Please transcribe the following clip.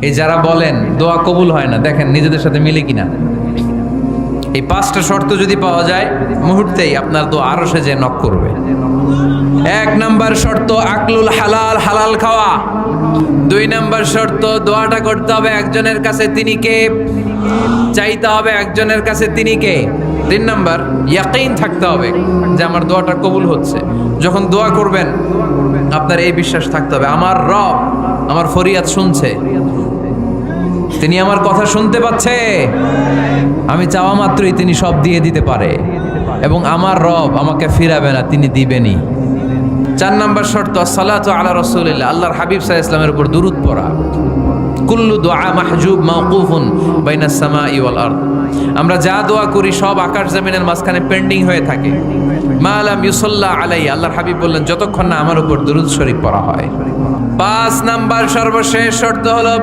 এই যারা বলেন দোয়া কবুল হয় না, দেখেন নিজেদের সাথে মিলে কিনা। এই 5টা শর্ত যদি পাওয়া যায়, মুহূর্তেই আপনার দোয়া আরশে যে নক করবে। 1 নাম্বার শর্ত আকলুল হালাল, হালাল খাওয়া। 2 নাম্বার শর্ত দোয়াটা করতে হবে একজনের কাছে, তিনি কে? চাইতে হবে একজনের কাছে, তিনি কে? 3 নাম্বার ইয়াকিন থাকতে হবে যে আমার দোয়াটা কবুল হচ্ছে। যখন দোয়া করবেন আপনার এই বিশ্বাস থাকতে হবে, আমার রব আমার ফরিয়াদ শুনছে, তিনি আমার কথা শুনতে পাচ্ছে, আমি চাওয়া মাত্রই তিনি সব দিয়ে দিতে পারে, এবং আমার রব আমাকে ফিরাবে না, তিনি দিবেনই। 4 নাম্বার শর্ত সালাতু আলা রাসূলিল্লাহ, আল্লাহর হাবিব সাল্লাল্লাহু আলাইহি ওয়াসাল্লামের উপর দুরূদ পড়া। কুল্লু দুআ মাহজুব মাওকুফুন বাইনাস সামাই ওয়াল আরদ, আমরা যা দোয়া করি সব আকাশ জমিনের মাঝখানে পেন্ডিং হয়ে থাকে। মা লাম ইউসাল্লা আলাইহি, আল্লাহর হাবিব বললেন যতক্ষণ না আমার উপর দুরূদ শরীফ পড়া হয়। 5 নাম্বার সর্বশেষ শর্ত হলো